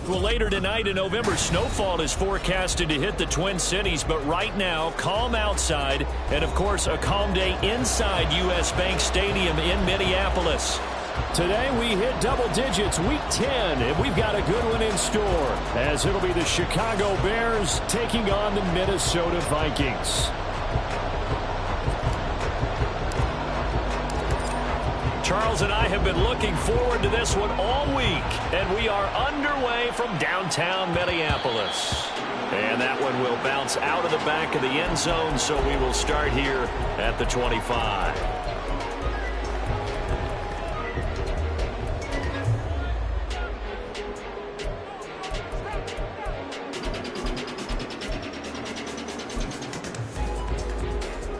Well, later tonight in November, snowfall is forecasted to hit the Twin Cities, but right now, calm outside, and of course, a calm day inside U.S. Bank Stadium in Minneapolis. Today, we hit double digits, week 10, and we've got a good one in store, as it'll be the Chicago Bears taking on the Minnesota Vikings. Charles and I have been looking forward to this one all week, and we are underway from downtown Minneapolis. And that one will bounce out of the back of the end zone, so we will start here at the 25.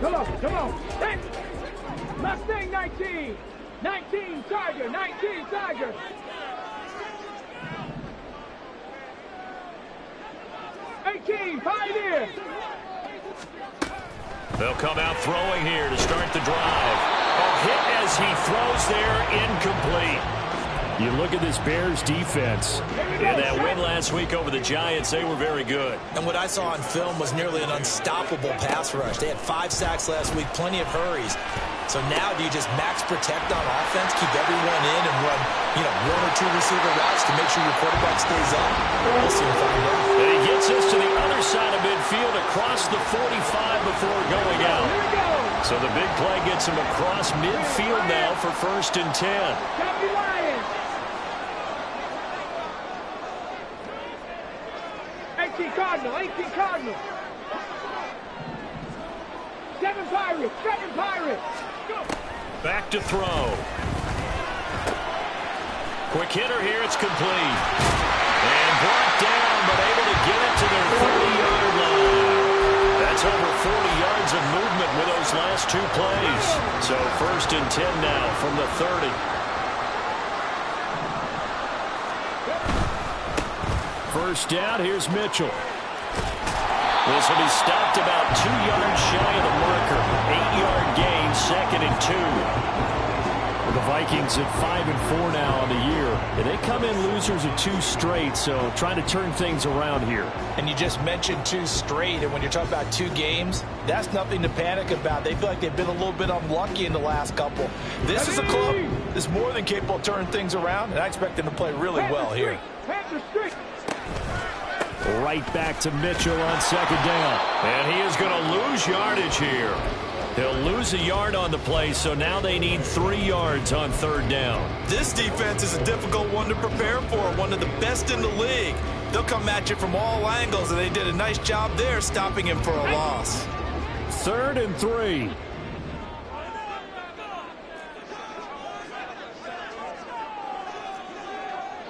Come on. Hey. Mustang 19. 19 Tiger. 19 Tiger. Pioneer. They'll come out throwing here to start the drive. A hit as he throws there, incomplete. You look at this Bears defense. In that win last week over the Giants, they were very good. And what I saw on film was nearly an unstoppable pass rush. They had 5 sacks last week, plenty of hurries. So now do you just max protect on offense, keep everyone in, and run, 1 or 2 receiver routes to make sure your quarterback stays up? We'll soon find out. And he gets us to the other side of midfield across the 45 before going out. So the big play gets him across midfield now for 1st and 10. 18 Cardinal. 7 Pirates. Back to throw. Quick hitter here, it's complete. And brought down, but able to get it to their 30-yard line. That's over 40 yards of movement with those last 2 plays. So 1st and 10 now from the 30. First down, here's Mitchell. This will be stopped about 2 yards shy of the marker. 8-yard gain, 2nd and 2. Well, the Vikings at 5-4 now on the year. And they come in losers of 2 straight, so trying to turn things around here. And you just mentioned 2 straight, and when you're talking about 2 games, that's nothing to panic about. They feel like they've been a little bit unlucky in the last couple. This is a club that's more than capable of turning things around, and I expect them to play really well here. Right back to Mitchell on 2nd down. And he is going to lose yardage here. He'll lose a yard on the play, so now they need 3 yards on 3rd down. This defense is a difficult one to prepare for, one of the best in the league. They'll come at you from all angles, and they did a nice job there stopping him for a loss. 3rd and 3.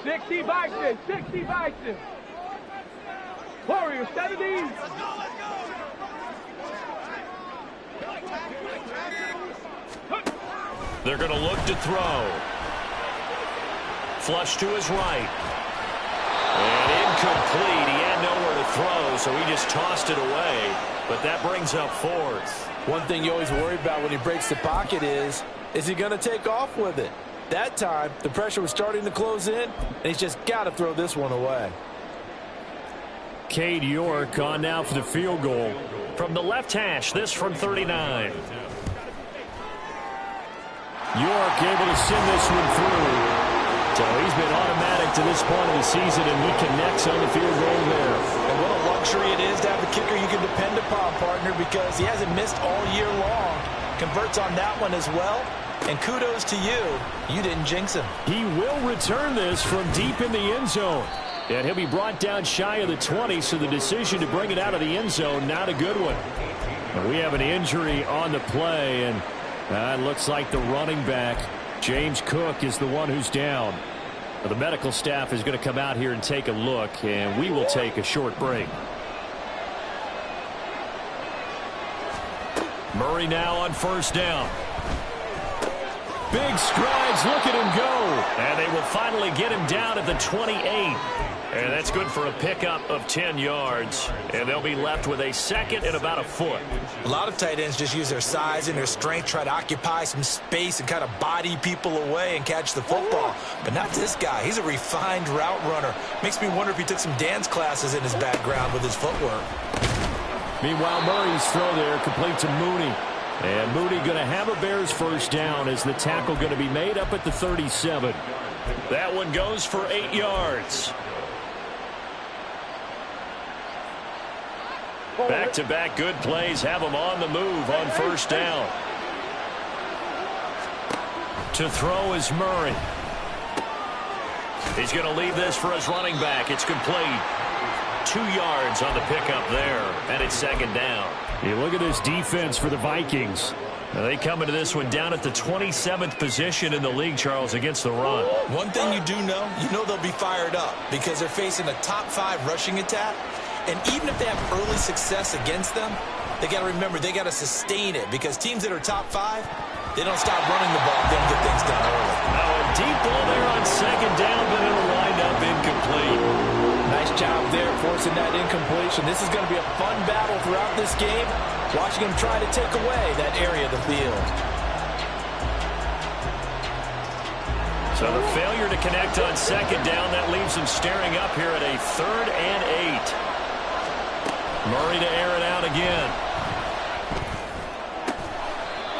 $60 Bison. Warriors 70. They're going to look to throw. Flush to his right. And incomplete. He had nowhere to throw, so he just tossed it away. But that brings up 4th. One thing you always worry about when he breaks the pocket is he going to take off with it? That time, the pressure was starting to close in, and he's just got to throw this one away. Cade York on now for the field goal. From the left hash, this from 39. York able to send this one through. So he's been automatic to this point of the season, and he connects on the field goal there. And what a luxury it is to have a kicker you can depend upon, partner, because he hasn't missed all year long. Converts on that one as well. And kudos to you. You didn't jinx him. He will return this from deep in the end zone. And he'll be brought down shy of the 20, so the decision to bring it out of the end zone, not a good one. And we have an injury on the play, and it looks like the running back, James Cook, is the one who's down. The medical staff is going to come out here and take a look, and we will take a short break. Murray now on 1st down. Big strides. Look at him go. And they will finally get him down at the 28. And that's good for a pickup of 10 yards. And they'll be left with a second and about a foot. A lot of tight ends just use their size and their strength, try to occupy some space and kind of body people away and catch the football. But not this guy. He's a refined route runner. Makes me wonder if he took some dance classes in his background with his footwork. Meanwhile, Murray's throw there complete to Mooney. And Mooney going to have a Bears first down as the tackle going to be made up at the 37. That one goes for 8 yards. Back-to-back good plays have him on the move on first down. To throw is Murray. He's going to leave this for his running back. It's complete. 2 yards on the pickup there, and it's second down. You look at this defense for the Vikings. Now they come into this one down at the 27th position in the league, Charles, against the run. One thing you do know, they'll be fired up because they're facing a top 5 rushing attack. And even if they have early success against them, they got to remember they got to sustain it because teams that are top 5, they don't stop running the ball if they don't get things done early. Now a deep ball there on second down, but it'll wind up incomplete. Nice job there forcing that incompletion. This is going to be a fun battle throughout this game, watching him try to take away that area of the field. So the failure to connect on second down, that leaves him staring up here at a 3rd and 8. Murray to air it out again.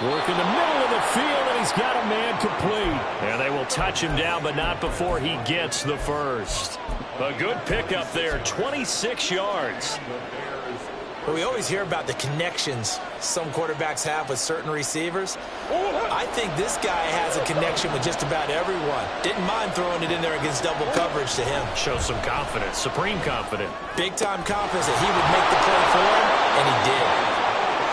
Work in the middle of the field, and he's got a man complete. And they will touch him down, but not before he gets the first. A good pickup there, 26 yards. Well, we always hear about the connections some quarterbacks have with certain receivers. I think this guy has a connection with just about everyone. Didn't mind throwing it in there against double coverage to him. Shows some confidence, supreme confidence. Big-time confidence that he would make the play for him, and he did.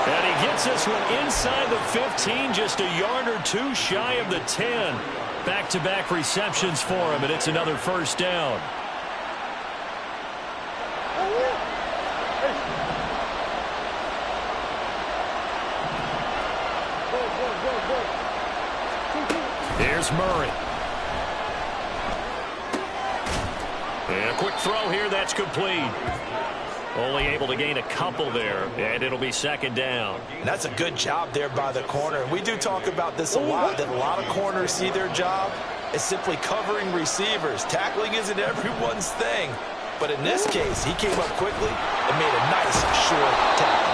And he gets this one inside the 15, just a yard or two shy of the 10. Back-to-back receptions for him, and it's another first down. Here's Murray. And a quick throw here, that's complete. Only able to gain a couple there, and it'll be second down. And that's a good job there by the corner. And we do talk about this a lot, that a lot of corners see their job as simply covering receivers. Tackling isn't everyone's thing. But in this case, he came up quickly and made a nice short tackle.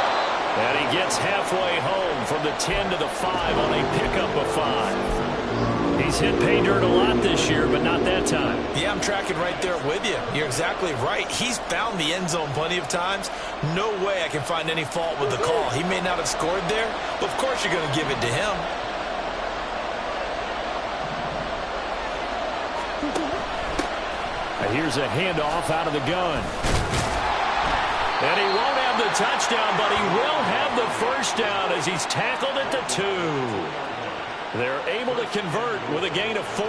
And he gets halfway home from the 10 to the 5 on a pickup of 5. He's hit pay dirt a lot this year, but not that time. Yeah, I'm tracking right there with you. You're exactly right. He's found the end zone plenty of times. No way I can find any fault with the call. He may not have scored there, but of course you're going to give it to him. And here's a handoff out of the gun. And he won't have the touchdown, but he will have the first down as he's tackled at the 2. They're able to convert with a gain of 4.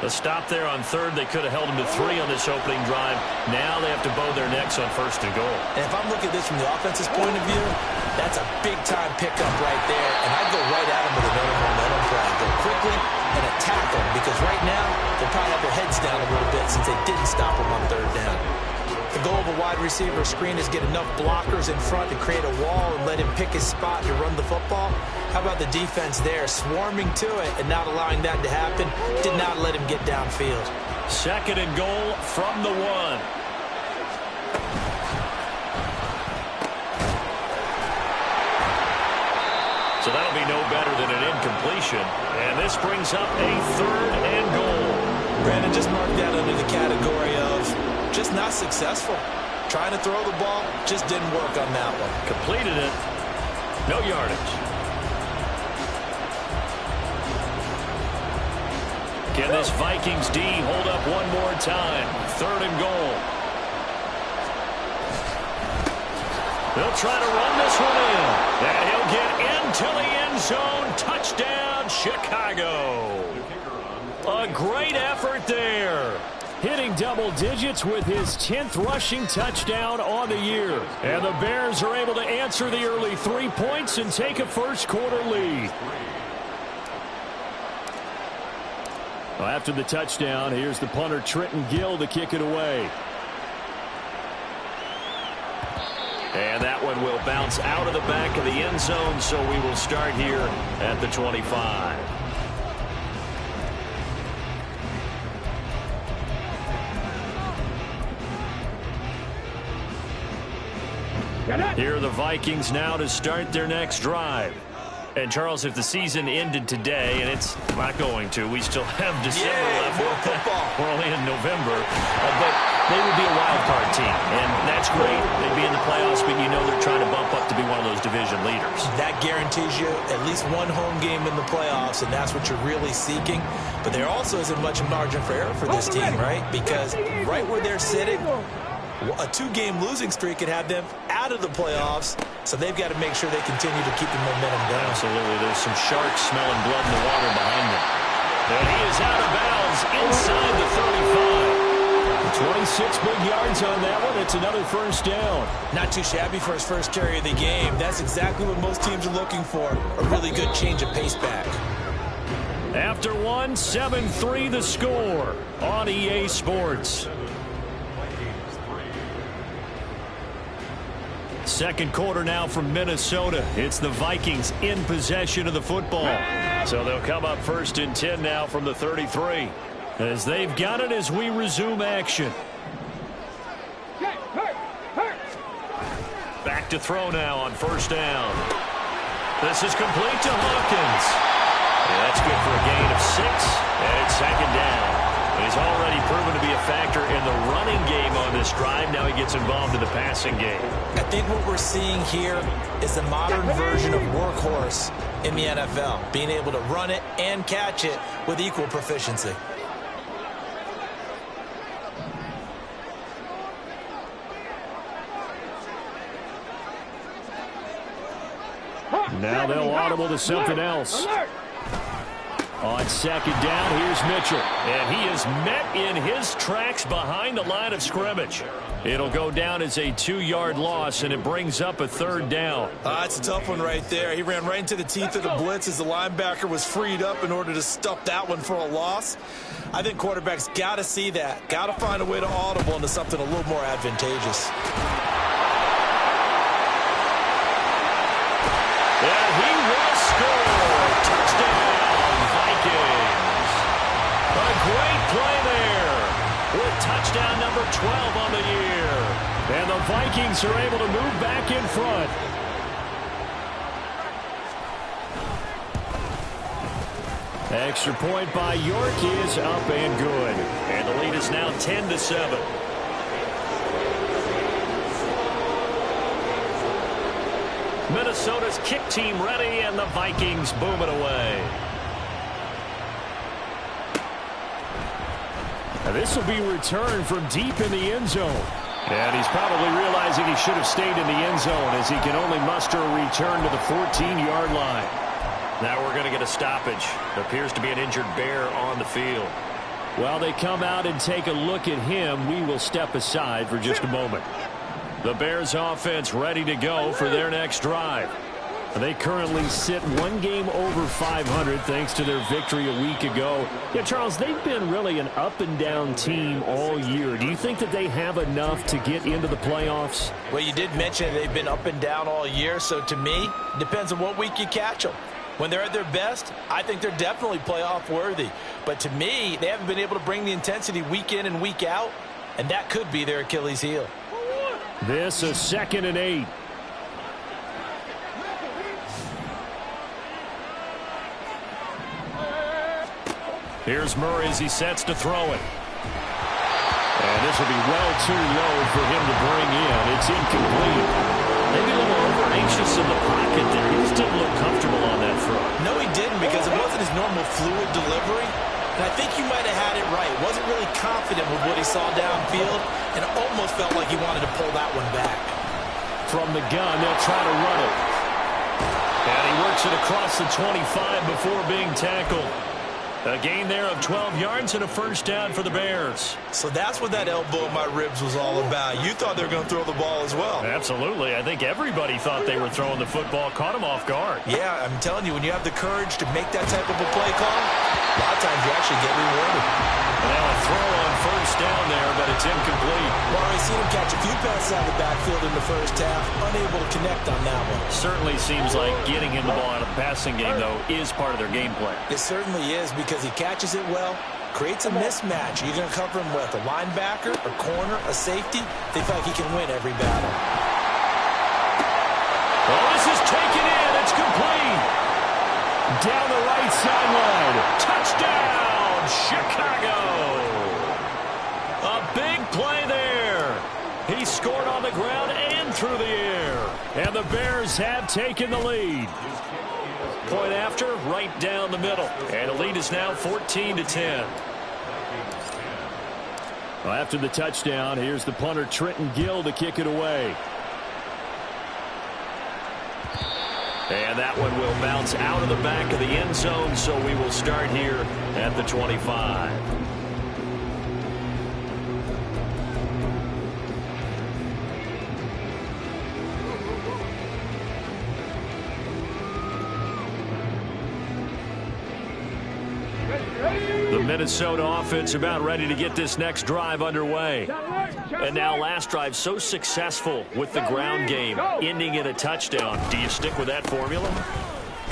A stop there on third. They could have held him to 3 on this opening drive. Now they have to bow their necks on first and goal. And if I'm looking at this from the offense's point of view, that's a big-time pickup right there. And I'd go right at him with another momentum play. Go quickly and attack him because right now they'll probably have their heads down a little bit since they didn't stop him on third down. The goal of a wide receiver screen is get enough blockers in front to create a wall and let him pick his spot to run the football. How about the defense there, swarming to it and not allowing that to happen? Did not let him get downfield. Second and goal from the 1. So that'll be no better than an incompletion. And this brings up a 3rd and goal. Brandon, just mark that under the category of just not successful. Trying to throw the ball, just didn't work on that one. Completed it. No yardage. Can this Vikings D hold up one more time? 3rd and goal. They'll try to run this one in. And he'll get into the end zone. Touchdown, Chicago. A great effort there. Hitting double digits with his 10th rushing touchdown on the year. And the Bears are able to answer the early 3 points and take a first quarter lead. Well, after the touchdown, here's the punter, Trenton Gill, to kick it away. And that one will bounce out of the back of the end zone, so we will start here at the 25. Here are the Vikings now to start their next drive. And, Charles, if the season ended today, and it's not going to, we still have December left. More football. We're only in November. But they would be a wild card team, and that's great. They'd be in the playoffs, but you know they're trying to bump up to be one of those division leaders. That guarantees you at least one home game in the playoffs, and that's what you're really seeking. But there also isn't much margin for error for this team, right? Because right where they're sitting, a 2-game losing streak could have them out of the playoffs, so they've got to make sure they continue to keep the momentum going. Absolutely. There's some sharks smelling blood in the water behind them. And he is out of bounds inside the 35. 26 big yards on that one. It's another first down. Not too shabby for his first carry of the game. That's exactly what most teams are looking for, a really good change of pace back. After one, 7-3 the score on EA Sports. Second quarter now from Minnesota. It's the Vikings in possession of the football. So they'll come up 1st and 10 now from the 33. As they've got it as we resume action. Back to throw now on 1st down. This is complete to Hawkins. Yeah, that's good for a gain of 6. And it's 2nd down. He's already proven to be a factor in the running game on this drive. Now he gets involved in the passing game. I think what we're seeing here is the modern version of workhorse in the NFL, being able to run it and catch it with equal proficiency. Now they'll audible to something else. On 2nd down, here's Mitchell. And he is met in his tracks behind the line of scrimmage. It'll go down as a 2-yard loss, and it brings up a 3rd down. It's a tough one right there. He ran right into the teeth of the blitz as the linebacker was freed up in order to stuff that one for a loss. I think quarterbacks got to see that. Got to find a way to audible into something a little more advantageous. And he will score. Touchdown. A great play there with touchdown number 12 on the year. And the Vikings are able to move back in front. Extra point by York is up and good. And the lead is now 10-7. Minnesota's kick team ready, and the Vikings boom it away. Now this will be returned from deep in the end zone. And he's probably realizing he should have stayed in the end zone as he can only muster a return to the 14-yard line. Now we're going to get a stoppage. Appears to be an injured Bear on the field. While they come out and take a look at him, we will step aside for just a moment. The Bears offense ready to go for their next drive. They currently sit 1 game over 500 thanks to their victory a week ago. Yeah, Charles, they've been really an up-and-down team all year. Do you think that they have enough to get into the playoffs? Well, you did mention they've been up and down all year, so to me, it depends on what week you catch them. When they're at their best, I think they're definitely playoff worthy. But to me, they haven't been able to bring the intensity week in and week out, and that could be their Achilles heel. This is 2nd and 8. Here's Murray as he sets to throw it. And this will be well too low for him to bring in. It's incomplete. Maybe a little over-anxious in the pocket there. He just didn't look comfortable on that throw. No, he didn't, because it wasn't his normal fluid delivery. And I think you might have had it right. Wasn't really confident with what he saw downfield, and almost felt like he wanted to pull that one back. From the gun, they'll try to run it. And he works it across the 25 before being tackled. A gain there of 12 yards and a first down for the Bears. So that's what that elbow in my ribs was all about. You thought they were going to throw the ball as well. Absolutely. I think everybody thought they were throwing the football. Caught him off guard. Yeah, I'm telling you, when you have the courage to make that type of a play call, a lot of times you actually get rewarded. Now a throw on first down there, but it's incomplete. Well, I've seen him catch a few passes out of the backfield in the first half, unable to connect on that one. Certainly seems like getting him the ball out of the passing game, though, is part of their game plan. It certainly is, because he catches it well, creates a mismatch. You're going to cover him with a linebacker, a corner, a safety. They feel like he can win every battle. Well, this is taken in. It's complete. Down the right sideline. Touchdown, Chicago. A big play there. He scored on the ground and through the air. And the Bears have taken the lead. Point after, right down the middle. And the lead is now 14-10. Well, after the touchdown, here's the punter, Trenton Gill, to kick it away. And that one will bounce out of the back of the end zone, so we will start here at the 25. The Minnesota offense about ready to get this next drive underway. And now last drive so successful with the ground game, ending in a touchdown. Do you stick with that formula?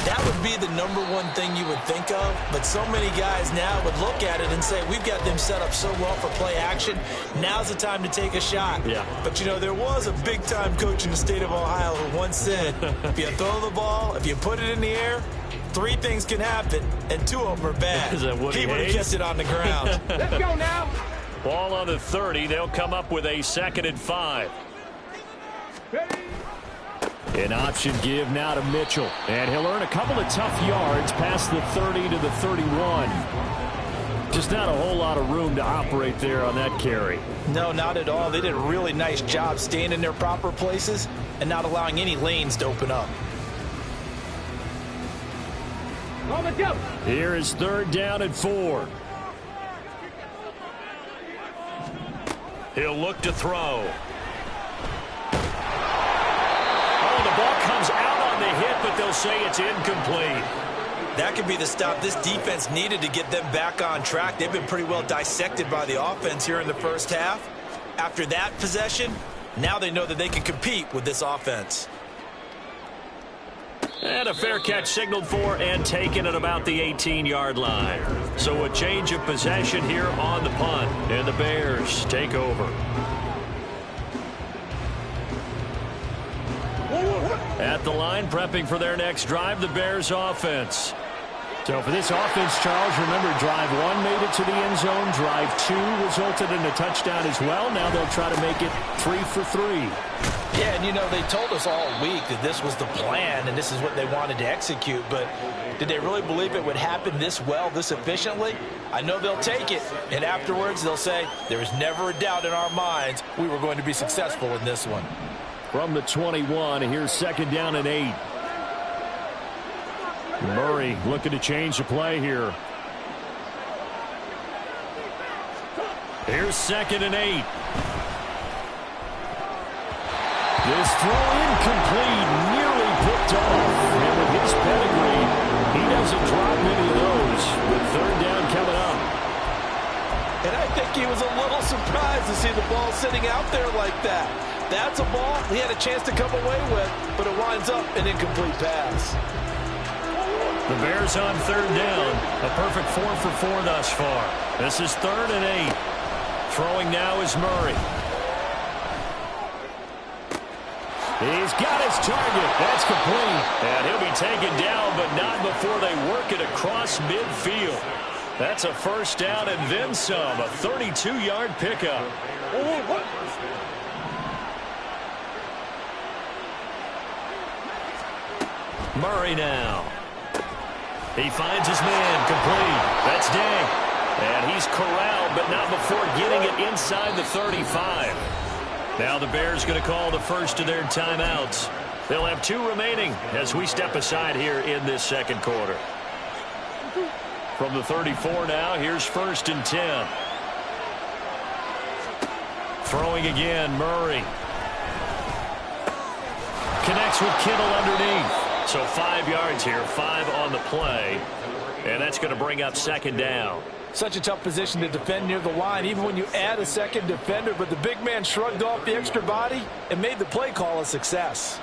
That would be the number one thing you would think of, but so many guys now would look at it and say, we've got them set up so well for play action. Now's the time to take a shot. Yeah. But, you know, there was a big-time coach in the state of Ohio who once said, if you throw the ball, if you put it in the air, 3 things can happen, and 2 of them are bad. Is that Woody He would have Hayes? kept it on the ground. Let's go now. Ball on the 30. They'll come up with a 2nd and 5. An option give now to Mitchell. And he'll earn a couple of tough yards past the 30 to the 31. Just not a whole lot of room to operate there on that carry. No, not at all. They did a really nice job staying in their proper places and not allowing any lanes to open up. Here is 3rd down and 4. He'll look to throw. Oh, the ball comes out on the hit, but they'll say it's incomplete. That could be the stop this defense needed to get them back on track. They've been pretty well dissected by the offense here in the first half. After that possession, now they know that they can compete with this offense. And a fair catch signaled for and taken at about the 18-yard line. So a change of possession here on the punt. And the Bears take over. At the line, prepping for their next drive, the Bears offense. So for this offense, Charles, remember, drive 1 made it to the end zone. Drive 2 resulted in a touchdown as well. Now they'll try to make it 3 for 3. Yeah, and you know, they told us all week that this was the plan and this is what they wanted to execute, but did they really believe it would happen this well, this efficiently? I know they'll take it, and afterwards they'll say, there was never a doubt in our minds we were going to be successful in this one. From the 21, here's 2nd down and 8. Murray looking to change the play here. Here's 2nd and 8. This throw incomplete, nearly picked off. And with his pedigree, he doesn't drop many of those with 3rd down coming up. And I think he was a little surprised to see the ball sitting out there like that. That's a ball he had a chance to come away with, but it winds up an incomplete pass. The Bears on 3rd down. A perfect 4 for 4 thus far. This is 3rd and 8. Throwing now is Murray. He's got his target. That's complete. And he'll be taken down, but not before they work it across midfield. That's a 1st down and then some. A 32-yard pickup. Murray now. He finds his man, complete. That's Day. And he's corralled, but not before getting it inside the 35. Now the Bears going to call the first of their timeouts. They'll have 2 remaining as we step aside here in this 2nd quarter. From the 34 now, here's 1st and 10. Throwing again, Murray. Connects with Kittle underneath. So 5 yards here, 5 on the play. And that's going to bring up 2nd down. Such a tough position to defend near the line, even when you add a second defender. But the big man shrugged off the extra body and made the play call a success.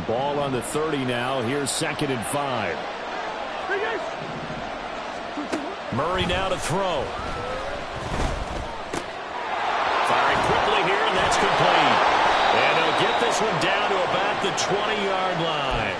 Ball on the 30 now. Here's 2nd and 5. Murray now to throw. Firing quickly here, and that's complete. And they'll get this one down to about the 20-yard line.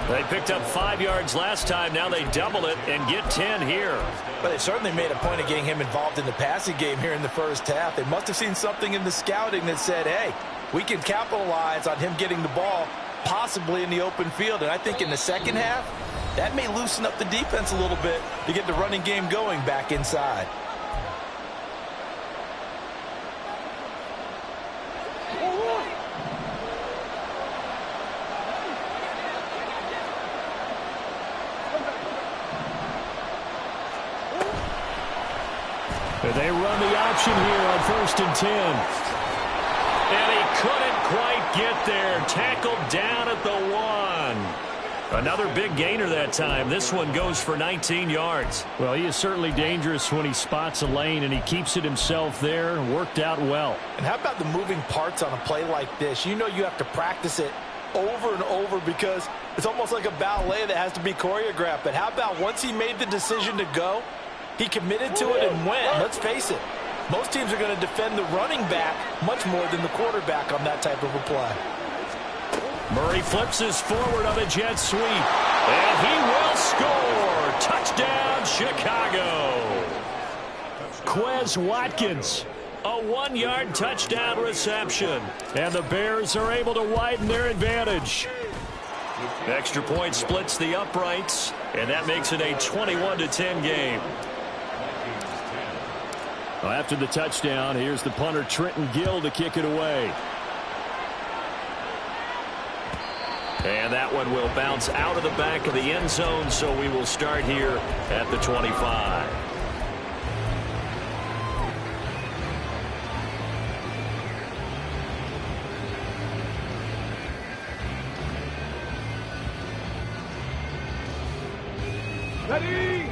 They picked up 5 yards last time. Now they double it and get 10 here. But they certainly made a point of getting him involved in the passing game here in the first half. They must have seen something in the scouting that said, hey, we can capitalize on him getting the ball possibly in the open field. And I think in the second half, that may loosen up the defense a little bit to get the running game going back inside. They run the option here on 1st and 10. And he couldn't quite get there. Tackled down at the 1. Another big gainer that time. This one goes for 19 yards. Well, he is certainly dangerous when he spots a lane, and he keeps it himself there. Worked out well. And how about the moving parts on a play like this? You know you have to practice it over and over because it's almost like a ballet that has to be choreographed. But how about once he made the decision to go, he committed to it and went. Let's face it, most teams are going to defend the running back much more than the quarterback on that type of a play. Murray flips his forward on a jet sweep. And he will score. Touchdown, Chicago. Quez Watkins, a 1-yard touchdown reception. And the Bears are able to widen their advantage. Extra point splits the uprights, and that makes it a 21-10 game. Well, after the touchdown, here's the punter Trenton Gill to kick it away. And that one will bounce out of the back of the end zone, so we will start here at the 25.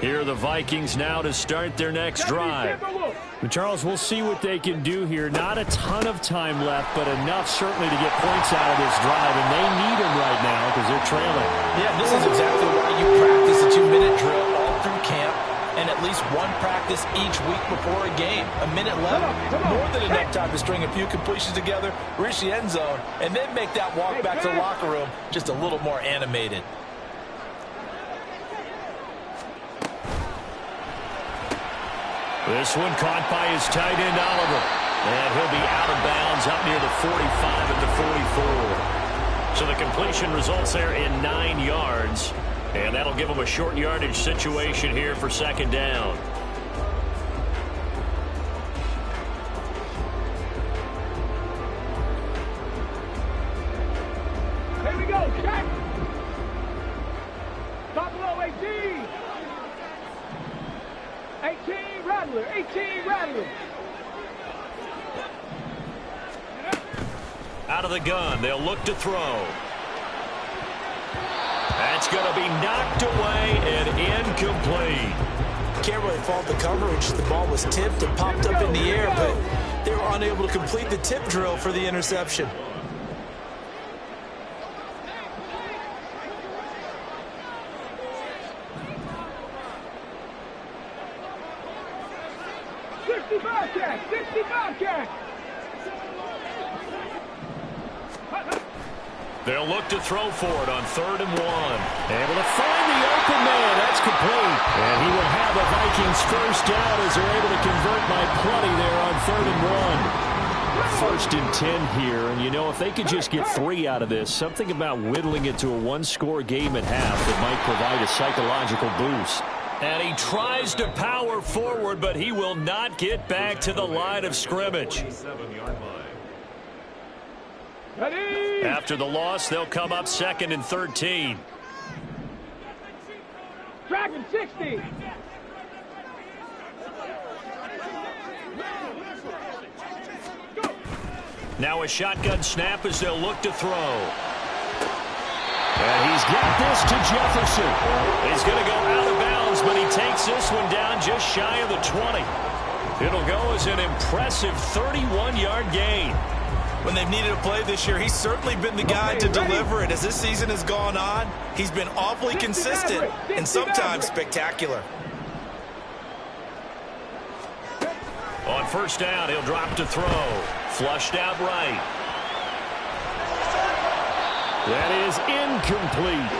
Here are the Vikings now to start their next drive. Charles, we'll see what they can do here. Not a ton of time left, but enough certainly to get points out of this drive, and they need them right now because they're trailing. Yeah, this is exactly why you practice a 2-minute drill all through camp and at least one practice each week before a game. A minute left, more than enough time to string a few completions together, reach the end zone, and then make that walk back to the locker room just a little more animated. This one caught by his tight end, Oliver. And he'll be out of bounds up near the 45 at the 44. So the completion results there in 9 yards. And that'll give him a short yardage situation here for 2nd down. Here we go, check. Top low, 18. 18 Rattler, 18 Rattler. Out of the gun, they'll look to throw. That's going to be knocked away and incomplete. Can't really fault the coverage. The ball was tipped and popped up in the air, but they were unable to complete the tip drill for the interception. They'll look to throw for it on 3rd and 1. Able to find the open man. That's complete. And he will have the Vikings first down as they're able to convert by plenty there on 3rd and 1. 1st and 10 here. And, you know, if they could just get 3 out of this, something about whittling it to a 1-score game at half that might provide a psychological boost. And he tries to power forward, but he will not get back to the line of scrimmage. After the loss, they'll come up 2nd and 13. Tracking 60. Now a shotgun snap as they'll look to throw. And he's got this to Jefferson. He's going to go out of bounds, but he takes this one down just shy of the 20. It'll go as an impressive 31-yard gain. When they've needed a play this year, he's certainly been the guy to deliver it. As this season has gone on, he's been awfully consistent and sometimes spectacular. On first down, he'll drop to throw. Flushed out right. That is incomplete.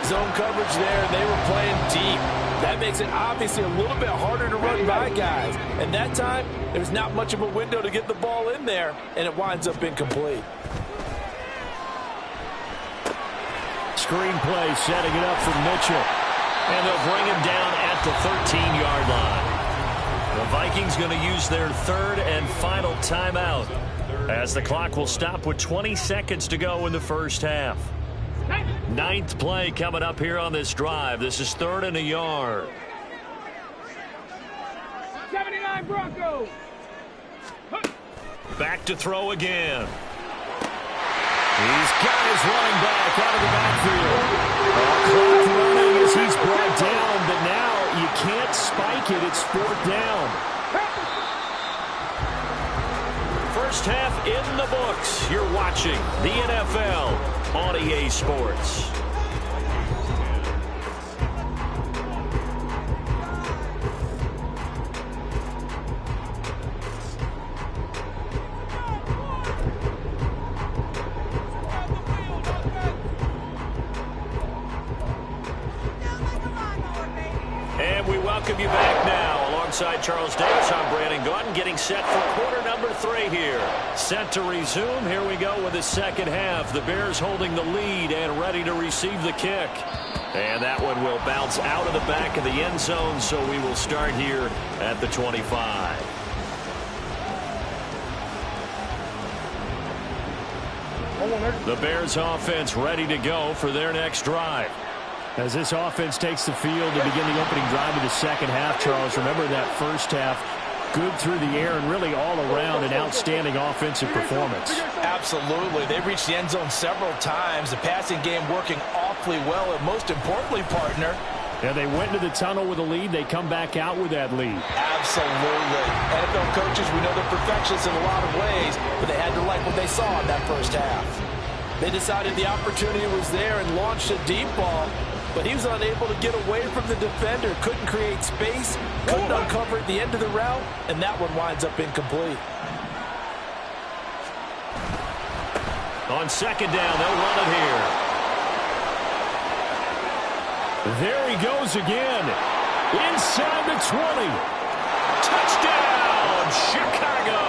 Zone coverage there. They were playing deep. That makes it obviously a little bit harder to run by guys. And that time, there's not much of a window to get the ball in there, and it winds up incomplete. Screen play setting it up for Mitchell. And they'll bring him down at the 13-yard line. The Vikings going to use their third and final timeout as the clock will stop with 20 seconds to go in the first half. Ninth play coming up here on this drive. This is 3rd and a yard. 79 Broncos. Back to throw again. He's got his running back out of the backfield. Clock running as he's brought down, but now you can't spike it. It's 4th down. First half in the books. You're watching the NFL on EA Sports. And we welcome you back now. Alongside Charles Davis, I'm Brandon Gaudin, getting set for quarter number 3 here. Set to resume. Here we go with the second half. The Bears holding the lead and ready to receive the kick. And that one will bounce out of the back of the end zone, so we will start here at the 25. The Bears offense ready to go for their next drive. As this offense takes the field to begin the opening drive of the second half, Charles, remember that first half, good through the air and really all around an outstanding offensive performance. Absolutely. They've reached the end zone several times. The passing game working awfully well, and most importantly, partner, Yeah, they went into the tunnel with a lead. They come back out with that lead. absolutely. NFL coaches, we know they're perfectionists in a lot of ways, but they had to like what they saw in that first half. They decided the opportunity was there and launched a deep ball, but he was unable to get away from the defender, couldn't create space, couldn't uncover at the end of the route, and that one winds up incomplete. On second down, they'll run it here. There he goes again. Inside the 20. Touchdown, Chicago.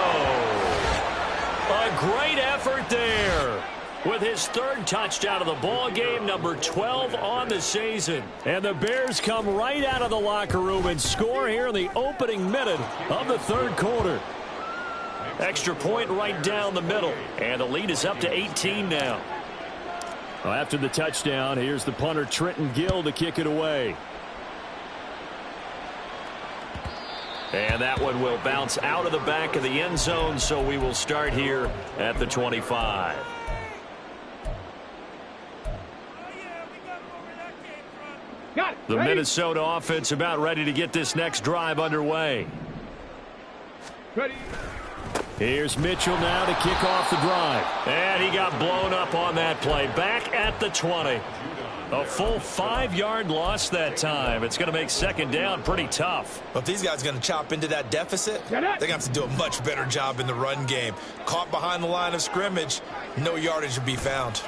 A great effort there. With his 3rd touchdown of the ball game, number 12 on the season. And the Bears come right out of the locker room and score here in the opening minute of the 3rd quarter. Extra point right down the middle. And the lead is up to 18 now. Well, after the touchdown, here's the punter Trenton Gill to kick it away. And that one will bounce out of the back of the end zone, so we will start here at the 25. The Minnesota offense about ready to get this next drive underway. Ready. Here's Mitchell now to kick off the drive. And he got blown up on that play. Back at the 20. A full 5-yard loss that time. It's going to make second down pretty tough. Well, if these guys are going to chop into that deficit, they're going to have to do a much better job in the run game. Caught behind the line of scrimmage, no yardage to be found.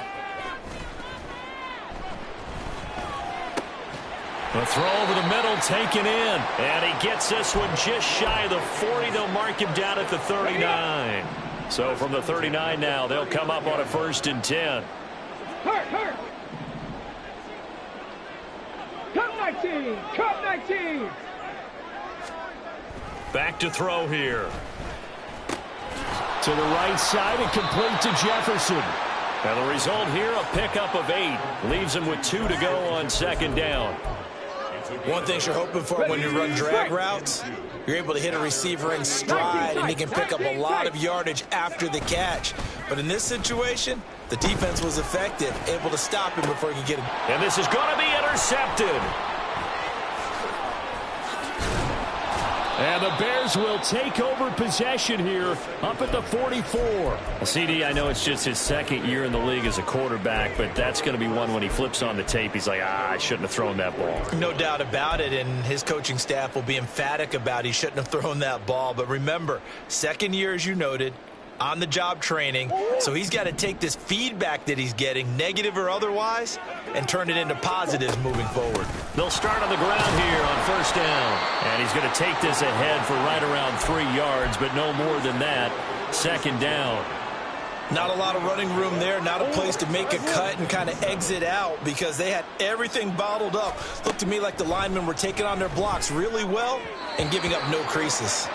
The throw over the middle taken in. And he gets this one just shy of the 40. They'll mark him down at the 39. So from the 39 now, they'll come up on a 1st and 10. Hurt. Cut 19. Cut 19. Back to throw here. To the right side and complete to Jefferson. And the result here, a pickup of 8. Leaves him with 2 to go on second down. One thing you're hoping for when you run drag routes, you're able to hit a receiver in stride, and he can pick up a lot of yardage after the catch. But in this situation, the defense was effective, able to stop him before he could get it. And this is going to be intercepted. And the Bears will take over possession here up at the 44. CD, I know it's just his second year in the league as a quarterback, but that's going to be one when he flips on the tape. He's like, I shouldn't have thrown that ball. No doubt about it, and his coaching staff will be emphatic about he shouldn't have thrown that ball. But remember, second year, as you noted, on-the-job training, so he's got to take this feedback that he's getting, negative or otherwise, and turn it into positives moving forward. They'll start on the ground here on first down, and he's going to take this ahead for right around 3 yards, but no more than that. Second down. Not a lot of running room there, not a place to make a cut and kind of exit out because they had everything bottled up. Looked to me like the linemen were taking on their blocks really well and giving up no creases.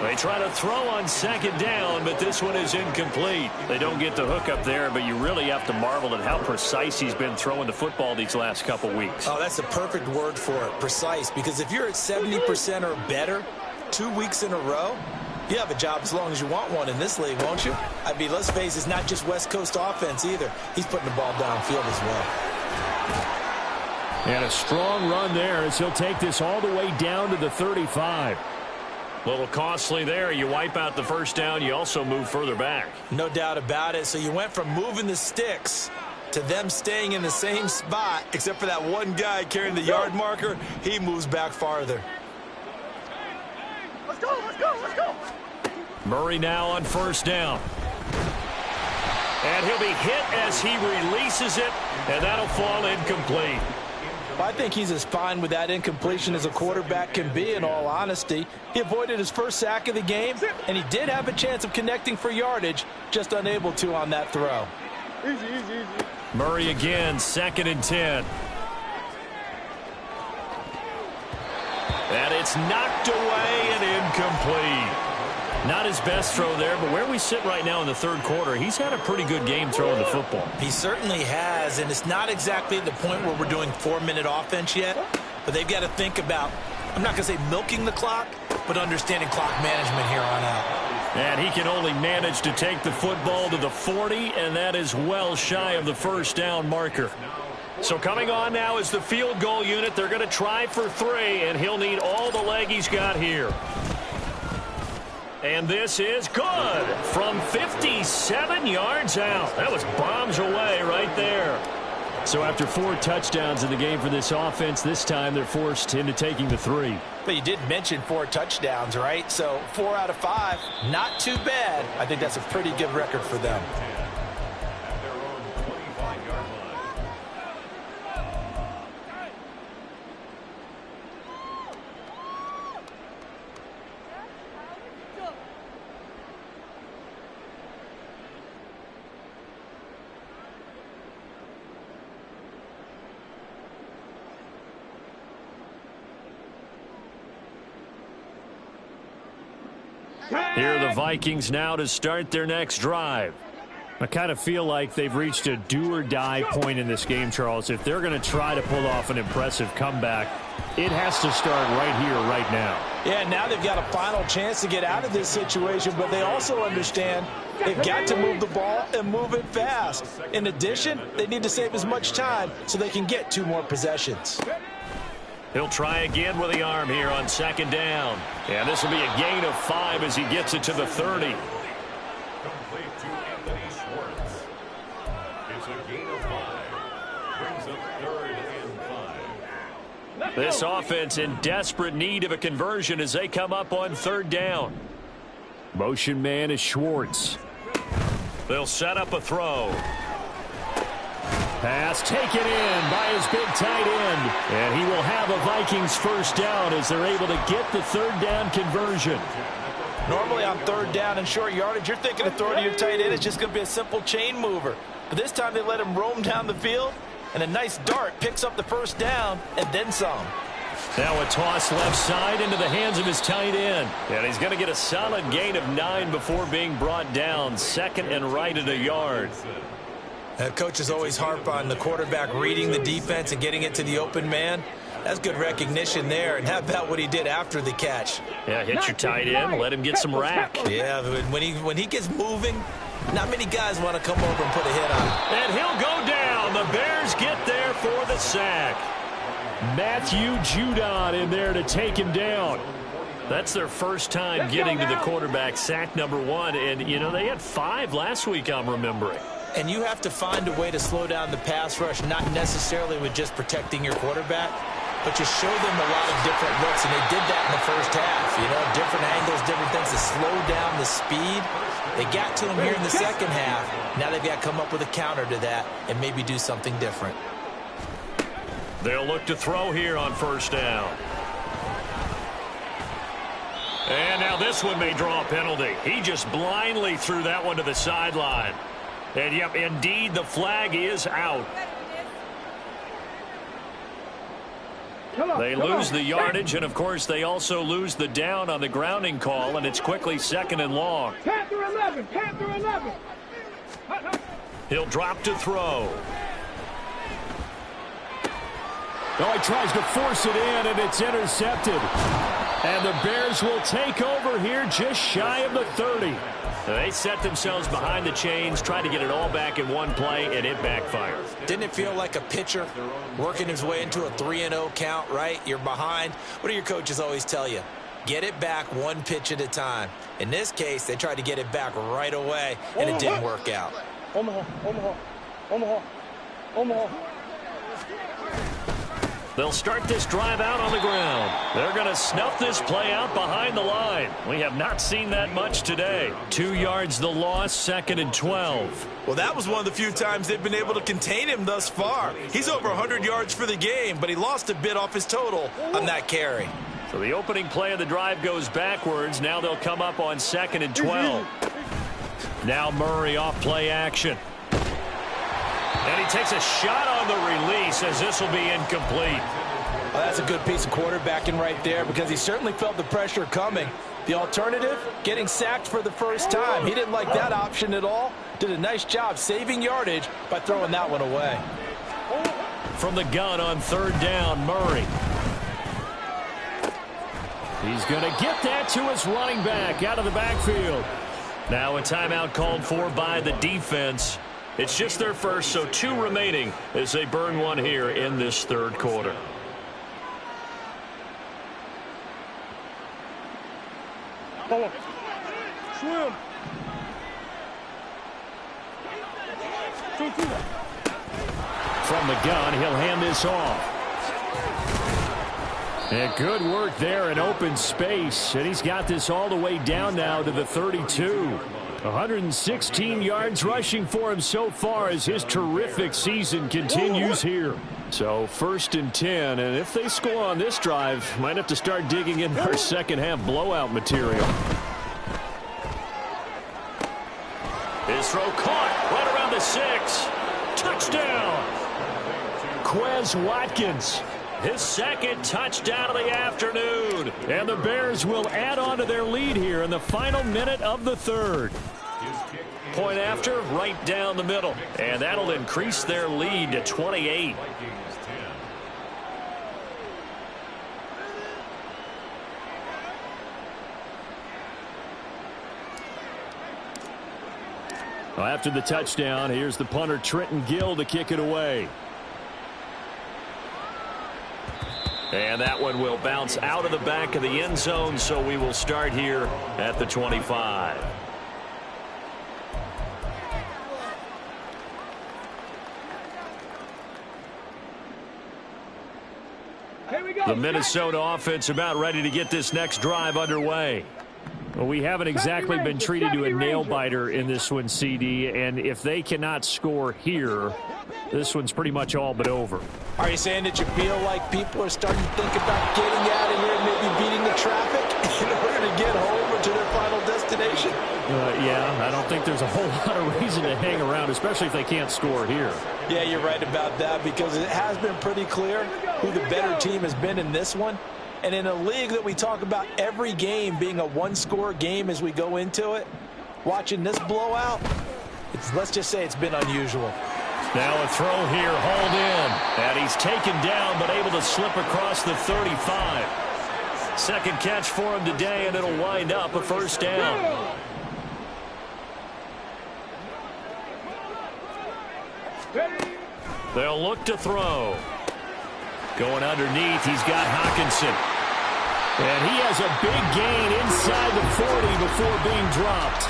They try to throw on second down, but this one is incomplete. They don't get the hook up there, but you really have to marvel at how precise he's been throwing the football these last couple weeks. Oh, that's the perfect word for it, precise, because if you're at 70% or better 2 weeks in a row, you have a job as long as you want one in this league, won't you? I mean, let's face it, it's not just West Coast offense either. He's putting the ball downfield as well. And a strong run there as he'll take this all the way down to the 35. A little costly there. You wipe out the first down. You also move further back. No doubt about it. So you went from moving the sticks to them staying in the same spot, except for that one guy carrying the yard marker. He moves back farther. Let's go, let's go, let's go. Murray now on first down. And he'll be hit as he releases it, and that'll fall incomplete. I think he's as fine with that incompletion as a quarterback can be, in all honesty. He avoided his first sack of the game, and he did have a chance of connecting for yardage, just unable to on that throw. Easy, easy, easy. Murray again, 2nd and 10. And it's knocked away and incomplete. Not his best throw there, but where we sit right now in the third quarter, he's had a pretty good game throwing the football. He certainly has, and it's not exactly at the point where we're doing 4-minute offense yet, but they've got to think about, I'm not going to say milking the clock, but understanding clock management here on out. And he can only manage to take the football to the 40, and that is well shy of the first down marker. So coming on now is the field goal unit. They're going to try for 3, and he'll need all the leg he's got here. And this is good from 57 yards out. That was bombs away right there. So after 4 touchdowns in the game for this offense, this time they're forced into taking the 3. But you did mention 4 touchdowns, right? So 4 out of 5, not too bad. I think that's a pretty good record for them. Here are the Vikings now to start their next drive. I kind of feel like they've reached a do-or-die point in this game, Charles. If they're going to try to pull off an impressive comeback, it has to start right here, right now. Yeah, now they've got a final chance to get out of this situation, but they also understand they've got to move the ball and move it fast. In addition, they need to save as much time so they can get 2 more possessions. He'll try again with the arm here on second down. And this will be a gain of 5 as he gets it to the 30. Complete to Anthony Schwartz. It's a gain of 5. Brings up 3rd and 5. This offense in desperate need of a conversion as they come up on 3rd down. Motion man is Schwartz. They'll set up a throw. Pass taken in by his big tight end. And he will have a Vikings first down as they're able to get the 3rd down conversion. Normally on 3rd down and short yardage, you're thinking of throwing to your tight end. It's just going to be a simple chain mover. But this time they let him roam down the field, and a nice dart picks up the first down and then some. Now a toss left side into the hands of his tight end. And he's going to get a solid gain of 9 before being brought down. 2nd and right at a yard. Coaches always harp on the quarterback reading the defense and getting it to the open man. That's good recognition there. And how about what he did after the catch? Yeah, hit your tight end, let him get some rack. Yeah, when he gets moving, not many guys want to come over and put a hit on him. And he'll go down. The Bears get there for the sack. Matthew Judon in there to take him down. That's their first time getting to the quarterback, sack number 1. And, you know, they had 5 last week, I'm remembering. And you have to find a way to slow down the pass rush, not necessarily with just protecting your quarterback, but you show them a lot of different looks, and they did that in the first half. You know, different angles, different things to slow down the speed. They got to him here in the second half. Now they've got to come up with a counter to that and maybe do something different. They'll look to throw here on first down. And now this one may draw a penalty. He just blindly threw that one to the sideline. And, yep, indeed, the flag is out. They lose the yardage, and, of course, they also lose the down on the grounding call, and it's quickly 2nd and long. Panther 11, Panther 11. He'll drop to throw. Oh, he tries to force it in, and it's intercepted. And the Bears will take over here just shy of the 30. They set themselves behind the chains, tried to get it all back in one play, and it backfired. Didn't it feel like a pitcher working his way into a 3-0 count, right? You're behind. What do your coaches always tell you? Get it back one pitch at a time. In this case, they tried to get it back right away, and it didn't work out. Omaha, Omaha, Omaha, Omaha. They'll start this drive out on the ground. They're going to snuff this play out behind the line. We have not seen that much today. 2 yards the loss, 2nd and 12. Well, that was one of the few times they've been able to contain him thus far. He's over 100 yards for the game, but he lost a bit off his total on that carry. So the opening play of the drive goes backwards. Now they'll come up on 2nd and 12. Now Murray off play action. And he takes a shot on the release as this will be incomplete. Well, that's a good piece of quarterbacking right there because he certainly felt the pressure coming. The alternative, getting sacked for the first time. He didn't like that option at all. Did a nice job saving yardage by throwing that one away. From the gun on 3rd down, Murray. He's going to get that to his running back out of the backfield. Now a timeout called for by the defense. It's just their first, so 2 remaining as they burn one here in this 3rd quarter. Swim. 2-2. From the gun, he'll hand this off. And good work there in open space. And he's got this all the way down now to the 32. 116 yards rushing for him so far as his terrific season continues here. So 1st and 10, and if they score on this drive, might have to start digging in our second half blowout material. His throw caught right around the 6. Touchdown. Quez Watkins. His 2nd touchdown of the afternoon. And the Bears will add on to their lead here in the final minute of the 3rd. Point after, right down the middle. And that'll increase their lead to 28. Well, after the touchdown, here's the punter Trenton Gill to kick it away. And that one will bounce out of the back of the end zone, so we will start here at the 25. Here we go. The Minnesota offense about ready to get this next drive underway. Well, we haven't exactly been treated to a nail-biter in this one, CD, and if they cannot score here, this one's pretty much all but over. Are you saying that you feel like people are starting to think about getting out of here and maybe beating the traffic in order to get home or to their final destination? Yeah, I don't think there's a whole lot of reason to hang around, especially if they can't score here. Yeah, you're right about that because it has been pretty clear who the better team has been in this one. And in a league that we talk about every game being a one-score game as we go into it, watching this blowout, let's just say it's been unusual. Now a throw here, hauled in. And he's taken down, but able to slip across the 35. Second catch for him today, and it'll wind up a first down. They'll look to throw. Going underneath, he's got Hawkinson. And he has a big gain inside the 40 before being dropped.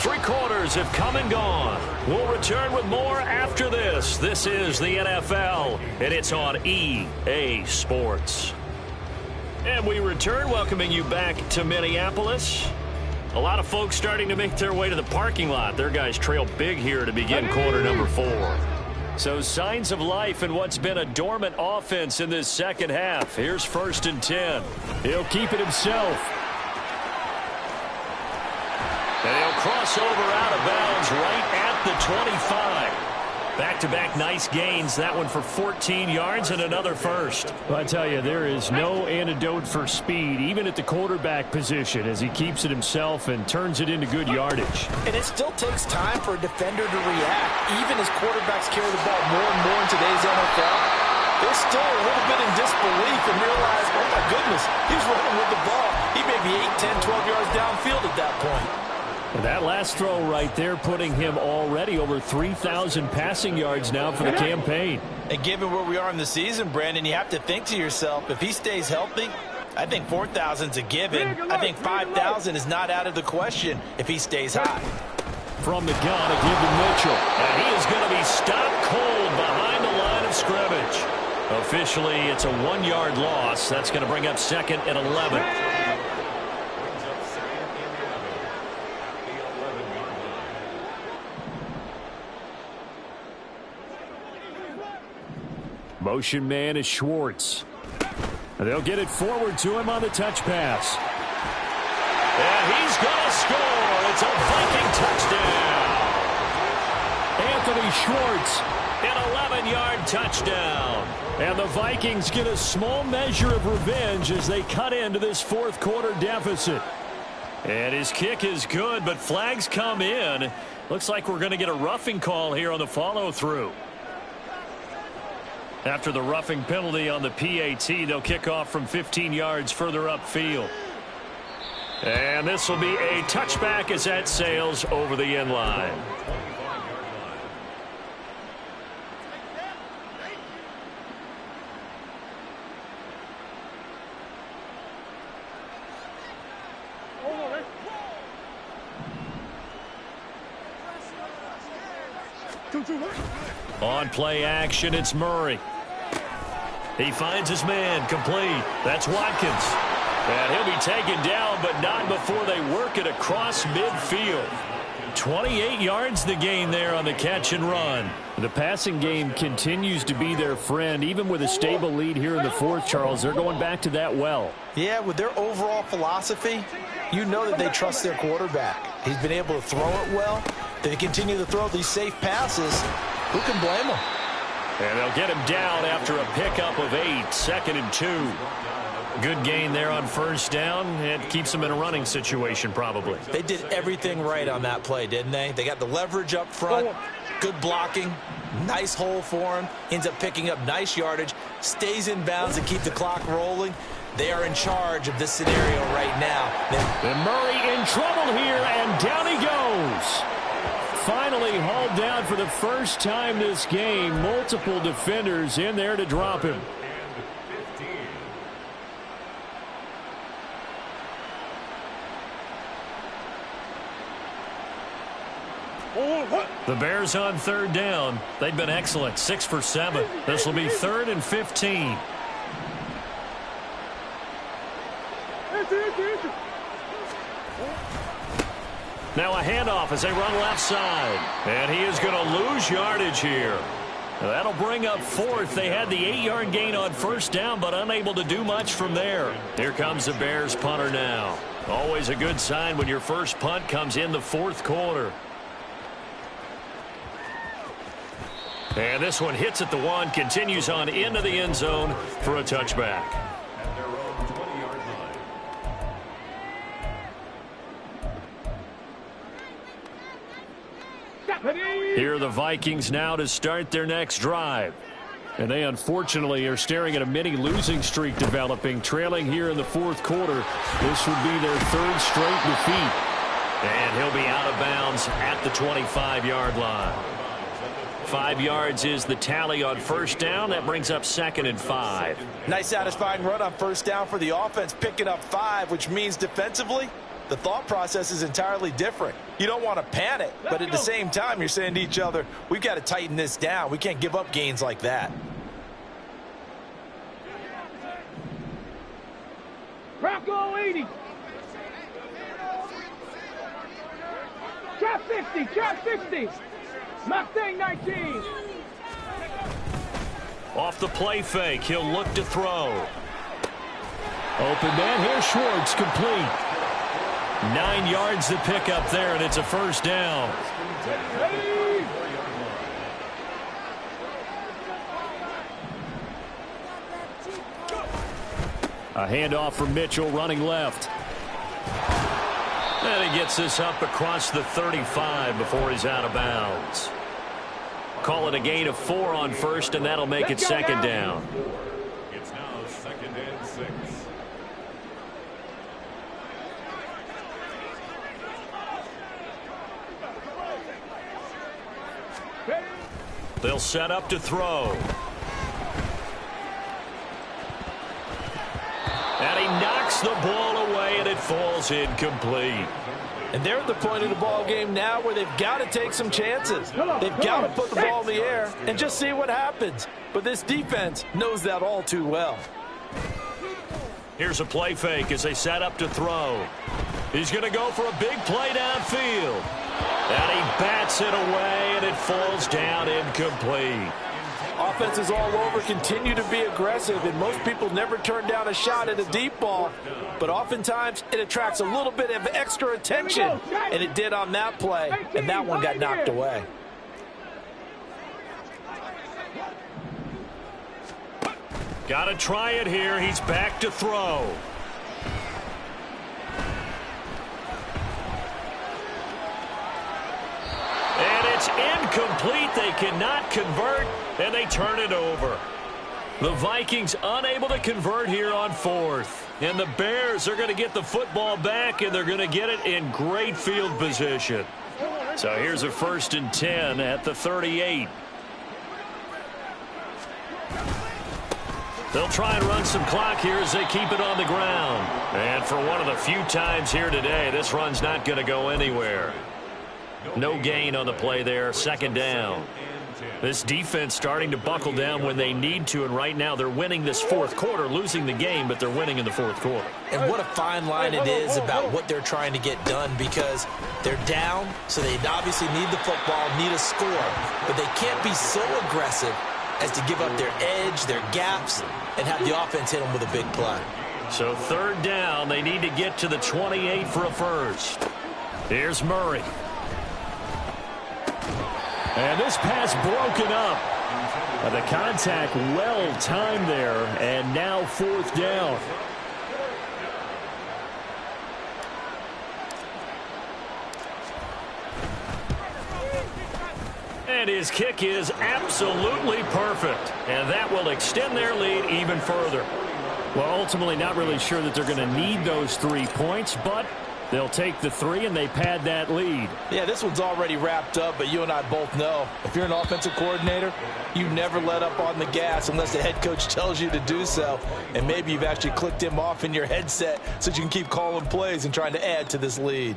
3 quarters have come and gone. We'll return with more after this. This is the NFL, and it's on EA Sports. And we return, welcoming you back to Minneapolis. A lot of folks starting to make their way to the parking lot. Their guys trail big here to begin quarter number 4. So signs of life in what's been a dormant offense in this second half. Here's 1st and 10. He'll keep it himself. And he'll cross over out of bounds right at the 25. Back-to-back nice gains. That one for 14 yards and another first. Well, I tell you, there is no antidote for speed, even at the quarterback position, as he keeps it himself and turns it into good yardage. And it still takes time for a defender to react. Even as quarterbacks carry the ball more and more in today's NFL, they're still a little bit in disbelief and realize, oh my goodness, he's running with the ball. He may be 8, 10, 12 yards downfield at that point. And that last throw right there putting him already over 3,000 passing yards now for the campaign. And given where we are in the season, Brandon, you have to think to yourself, if he stays healthy, I think 4,000's a given. I think 5,000 is not out of the question if he stays high. From the gun, a give to Mitchell. And he is going to be stopped cold behind the line of scrimmage. Officially, it's a 1-yard loss. That's going to bring up 2nd and 11. Motion man is Schwartz. And they'll get it forward to him on the touch pass. And he's going to score. It's a Viking touchdown. Anthony Schwartz, an 11-yard touchdown. And the Vikings get a small measure of revenge as they cut into this 4th quarter deficit. And his kick is good, but flags come in. Looks like we're going to get a roughing call here on the follow-through. After the roughing penalty on the PAT, they'll kick off from 15 yards further upfield. And this will be a touchback as that sails over the end line. On play action, it's Murray. He finds his man, complete. That's Watkins. And he'll be taken down, but not before they work it across midfield. 28 yards the gain there on the catch and run. The passing game continues to be their friend. Even with a stable lead here in the 4th, Charles, they're going back to that well. Yeah, with their overall philosophy, you know that they trust their quarterback. He's been able to throw it well. They continue to throw these safe passes. Who can blame them? And they'll get him down after a pickup of 8, 2nd and 2. Good gain there on 1st down. It keeps them in a running situation probably. They did everything right on that play, didn't they? They got the leverage up front, good blocking, nice hole for him, ends up picking up nice yardage, stays in bounds and keep the clock rolling. They are in charge of this scenario right now. And Murray in trouble here, and down he goes. Finally hauled down for the first time this game. Multiple defenders in there to drop him. The Bears on 3rd down. They've been excellent, 6 for 7. This will be 3rd and 15. Now a handoff as they run left side. And he is going to lose yardage here. That'll bring up 4th. They had the 8-yard gain on 1st down, but unable to do much from there. Here comes the Bears punter now. Always a good sign when your first punt comes in the 4th quarter. And this one hits at the 1, continues on into the end zone for a touchback. Here are the Vikings now to start their next drive. And they unfortunately are staring at a mini losing streak developing, trailing here in the fourth quarter. This would be their third straight defeat. And he'll be out of bounds at the 25-yard line. 5 yards is the tally on first down. That brings up 2nd and 5. Nice satisfying run on first down for the offense, picking up 5, which means defensively, the thought process is entirely different. You don't want to panic, but at the same time, you're saying to each other, we've got to tighten this down. We can't give up gains like that. Bronco 80. Trap 50, trap 50. Mustang 19. Off the play fake, he'll look to throw. Open man, here's Schwartz, complete. 9 yards to pick up there, and it's a first down. A handoff from Mitchell running left. And he gets this up across the 35 before he's out of bounds. Call it a gain of 4 on first, and that'll make it second down. It's now 2nd and 6. They'll set up to throw. And he knocks the ball away, and it falls incomplete. And they're at the point of the ball game now where they've got to take some chances. They've got to put the ball in the air and just see what happens. But this defense knows that all too well. Here's a play fake as they set up to throw. He's going to go for a big play downfield. And he bats it away, and it falls down incomplete. Offenses all over continue to be aggressive, and most people never turn down a shot at a deep ball. But oftentimes, it attracts a little bit of extra attention, and it did on that play, and that one got knocked away. Got to try it here. He's back to throw. And it's incomplete. They cannot convert, and they turn it over. The Vikings unable to convert here on 4th. And the Bears are going to get the football back, and they're going to get it in great field position. So here's a 1st and 10 at the 38. They'll try and run some clock here as they keep it on the ground. And for one of the few times here today, this run's not going to go anywhere. No gain on the play there, 2nd down. This defense starting to buckle down when they need to, and right now they're winning this 4th quarter, losing the game, but they're winning in the 4th quarter. And what a fine line it is about what they're trying to get done, because they're down, so they obviously need the football, need a score, but they can't be so aggressive as to give up their edge, their gaps, and have the offense hit them with a big play. So 3rd down, they need to get to the 28 for a first. Here's Murray. And this pass broken up. The contact well timed there, and now 4th down. And his kick is absolutely perfect. And that will extend their lead even further. Well, ultimately not really sure that they're going to need those 3 points, but they'll take the 3 and they pad that lead. Yeah, this one's already wrapped up, but you and I both know if you're an offensive coordinator, you never let up on the gas unless the head coach tells you to do so. And maybe you've actually clicked him off in your headset so you can keep calling plays and trying to add to this lead.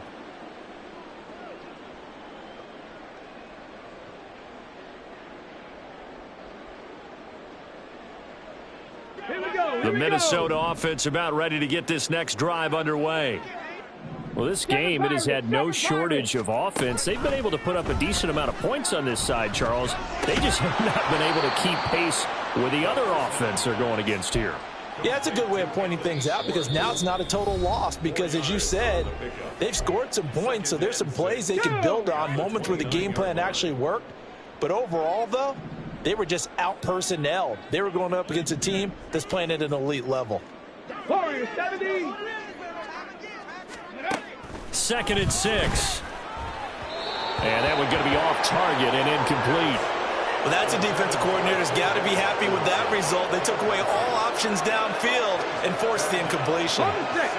The Minnesota offense about ready to get this next drive underway. Well, this game, it has had no shortage of offense. They've been able to put up a decent amount of points on this side, Charles. They just have not been able to keep pace with the other offense they're going against here. Yeah, that's a good way of pointing things out, because now it's not a total loss, because as you said, they've scored some points, so there's some plays they can build on, moments where the game plan actually worked. But overall, though, they were just out-personnelled. They were going up against a team that's playing at an elite level. 2nd and 6. And that one's going to be off target and incomplete. Well, that's a defensive coordinator's got to be happy with that result. They took away all options downfield and forced the incompletion.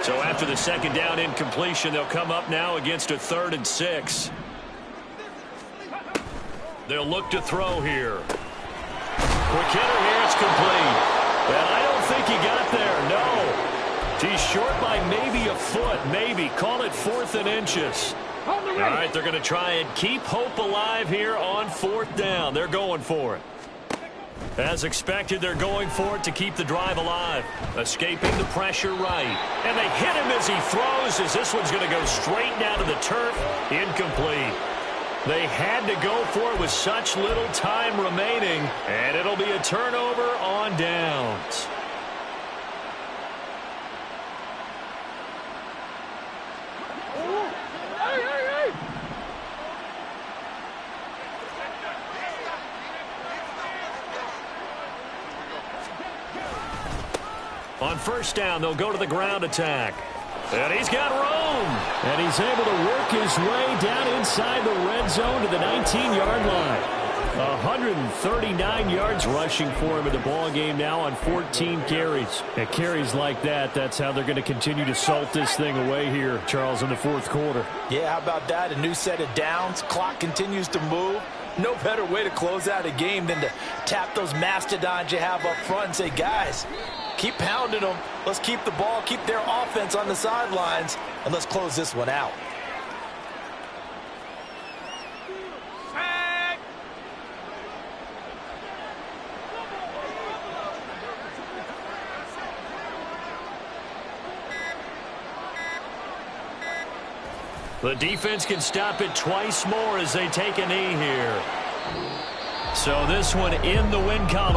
So after the second down incompletion, they'll come up now against a 3rd and 6. They'll look to throw here. Quick hitter here, it's complete. And I don't think he got there, no. He's short by maybe a foot, maybe. Call it 4th and inches. All right, they're going to try and keep hope alive here on 4th down. They're going for it. As expected, they're going for it to keep the drive alive. Escaping the pressure right. And they hit him as he throws, as this one's going to go straight down to the turf. Incomplete. They had to go for it with such little time remaining, and it'll be a turnover on downs. On 1st down, they'll go to the ground attack. And he's got room. And he's able to work his way down inside the red zone to the 19-yard line. 139 yards rushing for him in the ball game now on 14 carries. And carries like that, that's how they're going to continue to salt this thing away here, Charles, in the 4th quarter. Yeah, how about that? A new set of downs. Clock continues to move. No better way to close out a game than to tap those mastodons you have up front and say, guys, keep pounding them. Let's keep the ball, keep their offense on the sidelines, and let's close this one out. The defense can stop it twice more as they take a knee here. So this one in the win column.